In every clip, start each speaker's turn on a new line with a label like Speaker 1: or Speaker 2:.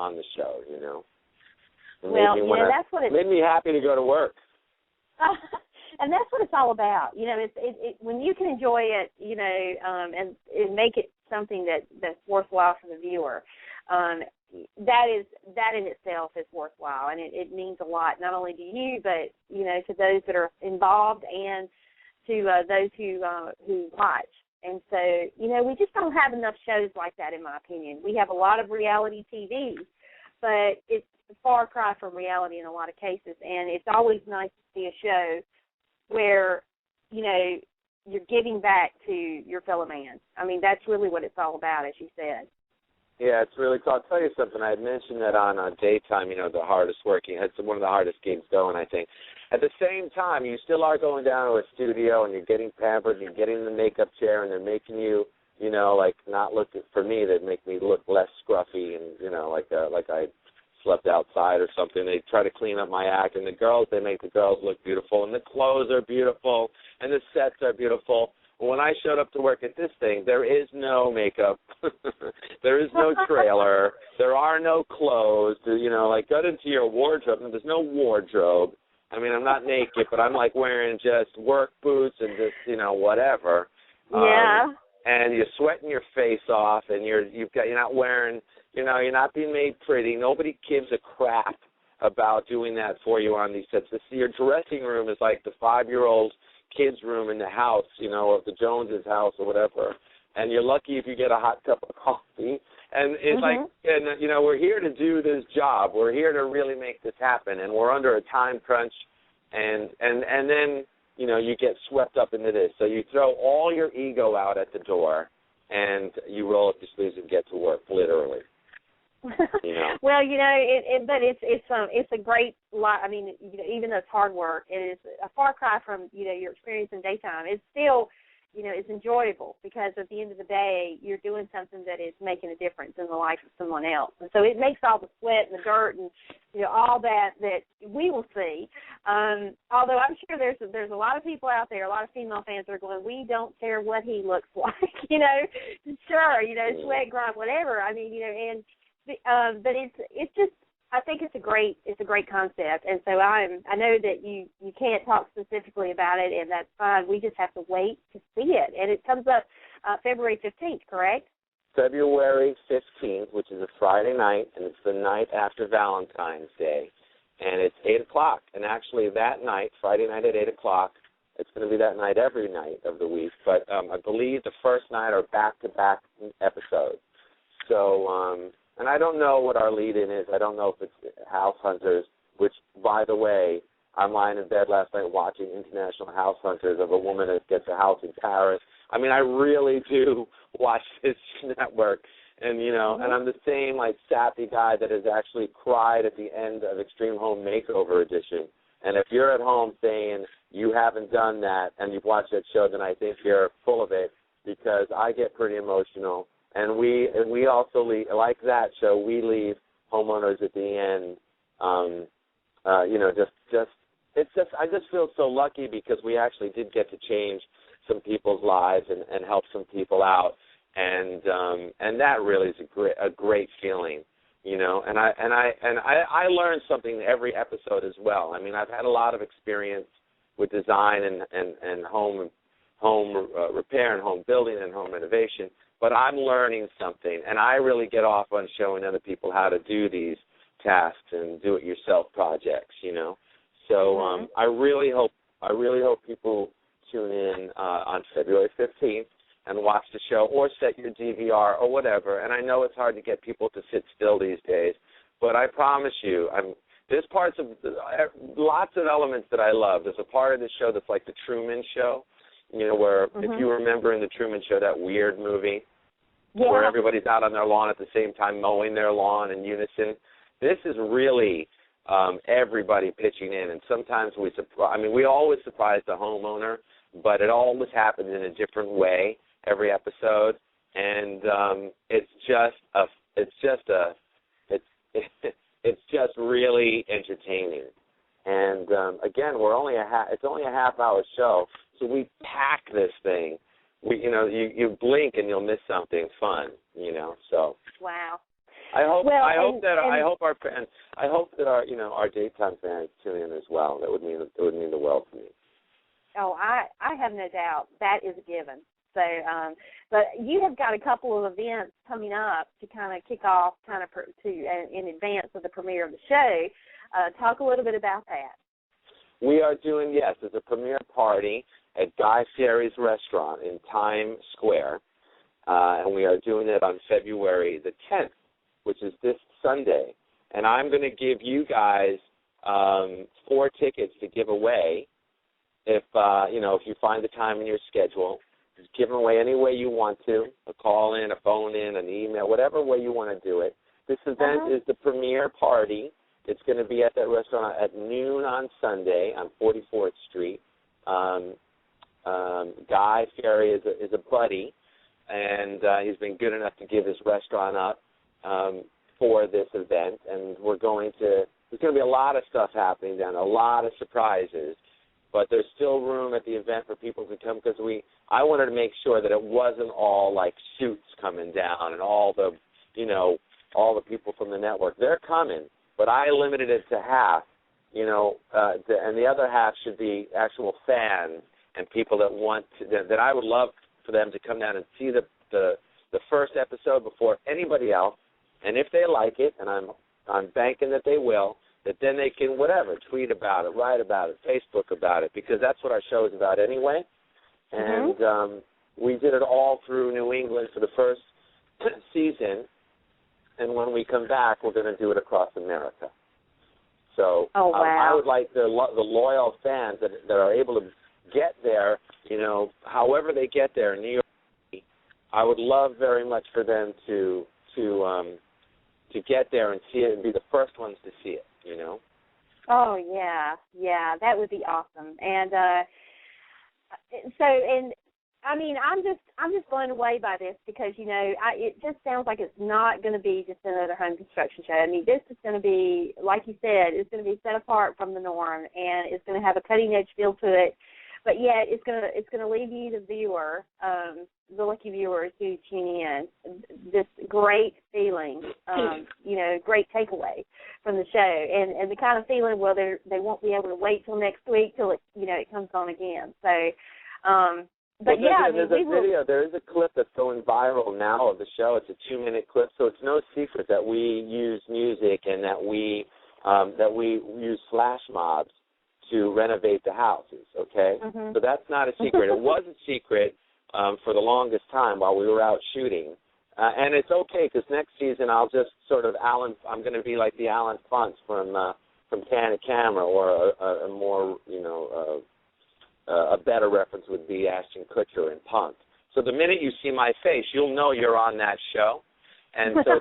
Speaker 1: on the show, you know. It
Speaker 2: well, you know, that's what it
Speaker 1: made me happy to go to work.
Speaker 2: And that's what it's all about. You know, it when you can enjoy it, you know, and make it something that's worthwhile for the viewer. That in itself is worthwhile, and it means a lot, not only to you, but, you know, to those that are involved and to those who watch. And so, you know, we just don't have enough shows like that, in my opinion. We have a lot of reality TV, but it's a far cry from reality in a lot of cases, and it's always nice to see a show where, you know, you're giving back to your fellow man. I mean, that's really what it's all about, as you said.
Speaker 1: Yeah, it's really cool. I'll tell you something. I had mentioned that on daytime, you know, the hardest working. It's one of the hardest gigs going, I think. At the same time, you still are going down to a studio and you're getting pampered and you're getting in the makeup chair and they're making you, you know, like not look, for me, they make me look less scruffy and, you know, like I slept outside or something. They try to clean up my act, and the girls, they make the girls look beautiful, and the clothes are beautiful, and the sets are beautiful. When I showed up to work at this thing, there is no makeup. There is no trailer. There are no clothes. You know, like, go into your wardrobe, and there's no wardrobe. I mean, I'm not naked, but I'm, like, wearing just work boots and just, you know, whatever.
Speaker 2: Yeah.
Speaker 1: And you're sweating your face off, and you're not wearing, you know, you're not being made pretty. Nobody gives a crap about doing that for you on these sets. Your dressing room is like the 5-year-old kid's room in the house, you know, of the Joneses' house or whatever. And you're lucky if you get a hot cup of coffee. And it's like, and, you know, we're here to do this job. We're here to really make this happen. And we're under a time crunch. And then, you know, you get swept up into this. So you throw all your ego out at the door, and you roll up your sleeves and get to work, literally. You know?
Speaker 2: Well, you know, but it's a great lot. I mean, you know, even though it's hard work, it is a far cry from, you know, your experience in daytime. It's still, you know, it's enjoyable because at the end of the day, you're doing something that is making a difference in the life of someone else. And so it makes all the sweat and the dirt and, you know, all that we will see. Although I'm sure there's a lot of people out there, a lot of female fans that are going, we don't care what he looks like, you know, sure, you know, sweat, grunt, whatever. I mean, you know, and but it's just, I think it's a great concept, and so I know that you can't talk specifically about it, and that's fine. We just have to wait to see it, and it comes up February 15th, correct?
Speaker 1: February 15th, which is a Friday night, and it's the night after Valentine's Day, and it's 8 o'clock. And actually, that night, Friday night at 8 o'clock, it's going to be that night every night of the week. But I believe the first night are back-to-back episodes. So. And I don't know what our lead-in is. I don't know if it's House Hunters, which, by the way, I'm lying in bed last night watching International House Hunters of a woman that gets a house in Paris. I mean, I really do watch this network. And, you know, and I'm the same, like, sappy guy that has actually cried at the end of Extreme Home Makeover Edition. And if you're at home saying you haven't done that and you've watched that show, then I think you're full of it, because I get pretty emotional. And we also leave, like that show, we leave homeowners at the end, you know, I just feel so lucky because we actually did get to change some people's lives and help some people out, and that really is a great feeling, you know. And I learned something every episode as well. I mean, I've had a lot of experience with design and home repair and home building and home renovation. But I'm learning something, and I really get off on showing other people how to do these tasks and do-it-yourself projects, you know. So I really hope people tune in on February 15th and watch the show, or set your DVR or whatever. And I know it's hard to get people to sit still these days, but I promise you, there's lots of elements that I love. There's a part of the show that's like the Truman Show. You know, where if you remember in the Truman Show, that weird movie where everybody's out on their lawn at the same time mowing their lawn in unison. This is really everybody pitching in, and sometimes we always surprise the homeowner, but it always happens in a different way every episode, and it's just really entertaining. And again, it's only a half-hour show. So we pack this thing. You blink and you'll miss something fun, you know. So.
Speaker 2: Wow.
Speaker 1: I hope that our our daytime fans tune in as well. That would mean the world to me.
Speaker 2: Oh, I have no doubt that is a given. So, but you have got a couple of events coming up to kind of kick off, in advance of the premiere of the show. Talk a little bit about that.
Speaker 1: We are doing, it's a premiere party at Guy Fieri's restaurant in Times Square, and we are doing it on February the 10th, which is this Sunday. And I'm going to give you guys 4 tickets to give away if you find the time in your schedule. Just give them away any way you want to, a call in, a phone in, an email, whatever way you want to do it. This event is the premiere party. It's going to be at that restaurant at noon on Sunday on 44th Street. Guy Fieri is a buddy, and he's been good enough to give his restaurant up for this event. And there's going to be a lot of stuff happening then, a lot of surprises. But there's still room at the event for people to come because I wanted to make sure that it wasn't all like suits coming down and all the people from the network. They're coming, but I limited it to half, and the other half should be actual fans and people that I would love for them to come down and see the first episode before anybody else. And if they like it, and I'm banking that they will, that then they can tweet about it, write about it, Facebook about it, because that's what our show is about anyway. And we did it all through New England for the first season, and when we come back, we're going to do it across America. So I would like the loyal fans that are able to get there, however they get there in New York City, I would love very much for them to get there and see it and be the first ones to see it.
Speaker 2: Oh yeah, that would be awesome. And I'm just blown away by this because it just sounds like it's not going to be just another home construction show. I mean, this is going to be, like you said, it's going to be set apart from the norm, and it's going to have a cutting edge feel to it. But yet, it's going to leave you, the viewer, the lucky viewers who tune in, this great feeling, great takeaway from the show, and the kind of feeling they won't be able to wait till next week till it comes on again. So,
Speaker 1: there's a video. There is a clip that's going viral now of the show. It's a 2-minute clip, so it's no secret that we use music and that we use flash mobs to renovate the houses, okay? So that's not a secret. It was a secret for the longest time while we were out shooting. And it's okay because next season I'll just I'm going to be like the Alan Funtz from Candid Camera, or a more, a better reference would be Ashton Kutcher in Punk. So the minute you see my face, you'll know you're on that show. And so,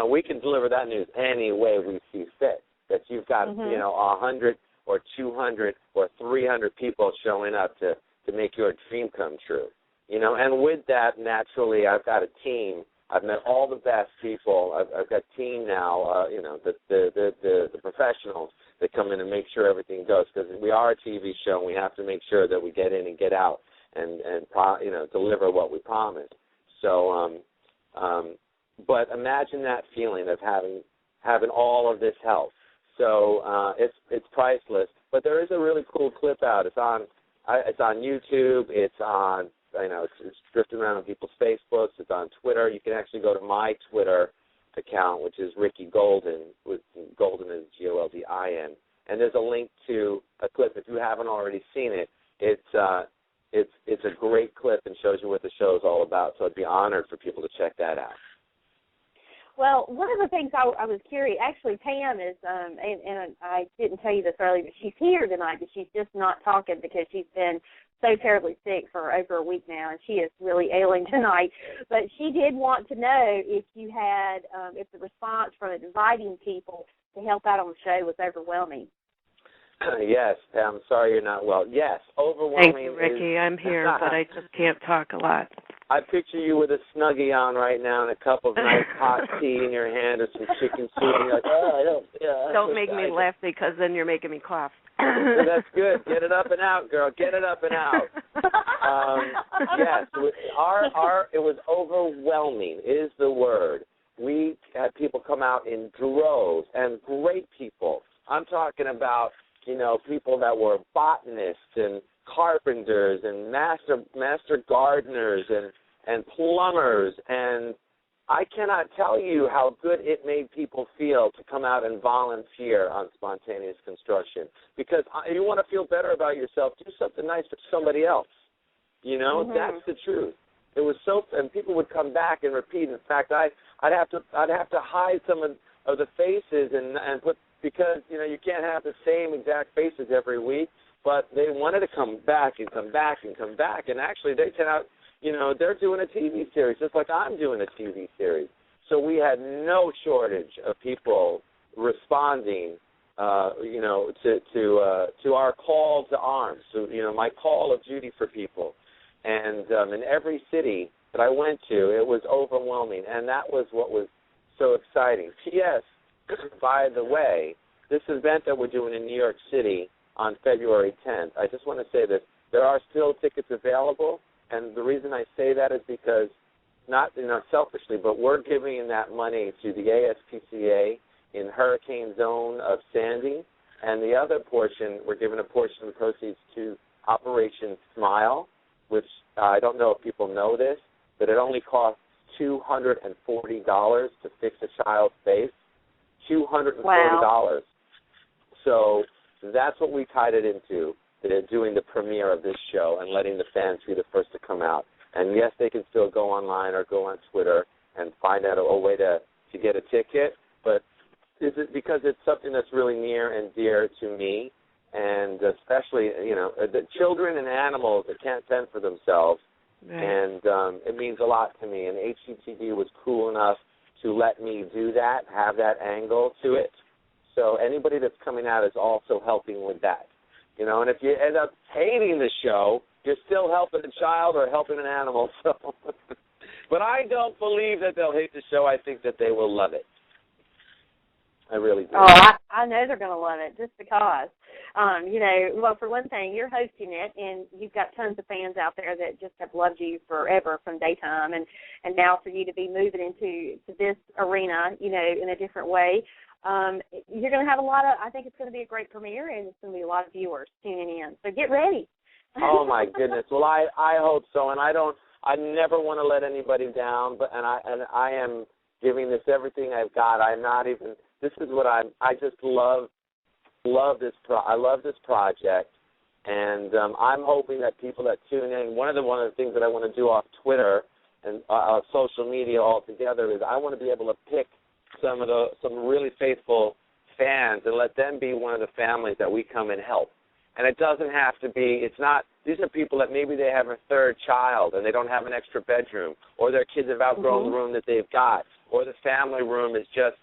Speaker 1: we can deliver that news any way we see fit, that you've got, 100 or 200 or 300 people showing up to make your dream come true. And with that, naturally, I've got a team. I've met all the best people. I've got a team now, the professionals that come in and make sure everything goes, because we are a TV show and we have to make sure that we get in and get out and deliver what we promise. So, but imagine that feeling of having all of this help. So it's priceless. But there is a really cool clip out. It's on YouTube. It's on it's drifting around on people's Facebooks. It's on Twitter. You can actually go to my Twitter account, which is Ricky-Goldin. Goldin is Goldin. And there's a link to a clip. If you haven't already seen it, it's a great clip and shows you what the show is all about. So I'd be honored for people to check that out.
Speaker 2: Well, one of the things I was curious, actually Pam is, and I didn't tell you this earlier, but she's here tonight, but she's just not talking because she's been so terribly sick for over a week now, and she is really ailing tonight. But she did want to know if you had, if the response from inviting people to help out on the show was overwhelming.
Speaker 1: Yes, Pam, I'm sorry you're not well. Yes, overwhelming.
Speaker 3: Thank you, Ricky. I'm here, but I just can't talk a lot.
Speaker 1: I picture you with a Snuggie on right now and a cup of nice hot tea in your hand or some chicken soup, and you're like,
Speaker 3: Don't make me laugh because then you're making me cough.
Speaker 1: That's good. Get it up and out, girl. Get it up and out. Yes, it was overwhelming is the word. we had people come out in droves, and great people. I'm talking about, people that were botanists and carpenters and master gardeners and plumbers, and I cannot tell you how good it made people feel to come out and volunteer on spontaneous construction, because you want to feel better about yourself, do something nice for somebody else. That's the truth. It was and people would come back and repeat. In fact, I'd have to hide some of the faces and put, because you can't have the same exact faces every week. But they wanted to come back and come back and come back, and actually they turned out, they're doing a TV series just like I'm doing a TV series. So we had no shortage of people responding, to our call to arms. So my call of duty for people. And in every city that I went to, it was overwhelming, and that was what was so exciting. P.S., by the way, this event that we're doing in New York City on February 10th, I just want to say this. There are still tickets available, and the reason I say that is because, not selfishly, but we're giving that money to the ASPCA in hurricane zone of Sandy, and the other portion, we're giving a portion of the proceeds to Operation Smile, which I don't know if people know this, but it only costs $240 to fix a child's face. $240.
Speaker 2: Wow.
Speaker 1: So that's what we tied it into, doing the premiere of this show and letting the fans be the first to come out. And, yes, they can still go online or go on Twitter and find out a way to get a ticket, but is it because it's something that's really near and dear to me, and especially, the children and animals that can't fend for themselves, right. And it means a lot to me, and HGTV was cool enough to let me do that, have that angle to it. So anybody that's coming out is also helping with that. And if you end up hating the show, you're still helping a child or helping an animal. So, but I don't believe that they'll hate the show. I think that they will love it. I really do.
Speaker 2: Oh, I know they're going to love it just because. Well, for one thing, you're hosting it, and you've got tons of fans out there that just have loved you forever from daytime, and now for you to be moving into this arena, in a different way, you're going to have I think it's going to be a great premiere, and it's going to be a lot of viewers tuning in. So get ready.
Speaker 1: Oh, my goodness. Well, I hope so, and I never want to let anybody down, and I am giving this everything I've got. I'm not even, this is what I just love this, I love this project, and I'm hoping that people that tune in, one of the things that I want to do off Twitter and social media altogether is I want to be able to pick some really faithful fans and let them be one of the families that we come and help. And it doesn't have to be, these are people that maybe they have a third child and they don't have an extra bedroom, or their kids have outgrown the room that they've got, or the family room is just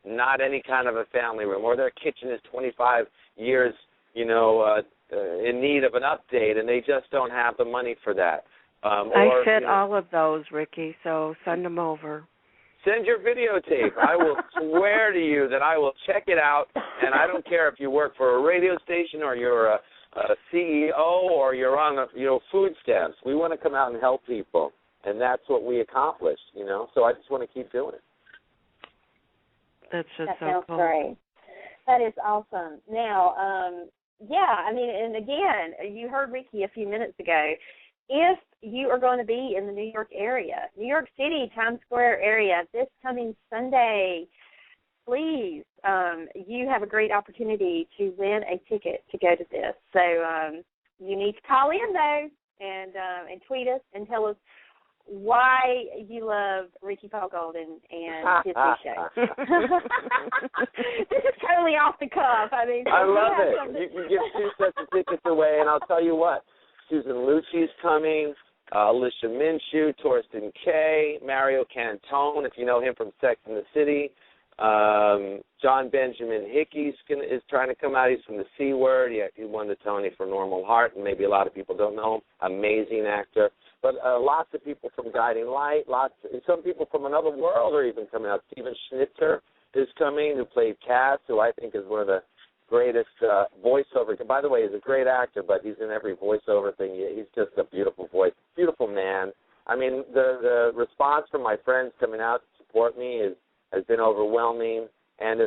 Speaker 1: not any kind of a family room, or their kitchen is 25 years, in need of an update, and they just don't have the money for that.
Speaker 3: I fit all of those, Ricky, so send them over.
Speaker 1: Send your videotape. I will swear to you that I will check it out, and I don't care if you work for a radio station or you're a CEO or you're on food stamps. We want to come out and help people, and that's what we accomplished, So I just want to keep doing it.
Speaker 3: That's just
Speaker 2: that
Speaker 3: so
Speaker 2: sounds
Speaker 3: cool.
Speaker 2: Great. That is awesome. Now, and again, you heard Ricky a few minutes ago. If you are going to be in the New York area, New York City, Times Square area, this coming Sunday, please, you have a great opportunity to win a ticket to go to this. So you need to call in, though, and tweet us and tell us why you love Ricky-Paul-Goldin and his new show. This is totally off the cuff. I
Speaker 1: love it. You can give 2 sets of tickets away, and I'll tell you what, Susan Lucci's coming, Alicia Minshew, Torsten Kay, Mario Cantone, if you know him from Sex and the City. John Benjamin Hickey is trying to come out. He's from the C Word. He won the Tony for Normal Heart, and maybe a lot of people don't know him. Amazing actor. But lots of people from Guiding Light, some people from Another World are even coming out. Steven Schnitzer is coming, who played Cass, who I think is one of the greatest voiceover. By the way, he's a great actor, but he's in every voiceover thing. He's just a beautiful voice, beautiful man. I mean, the response from my friends coming out support me has been overwhelming, and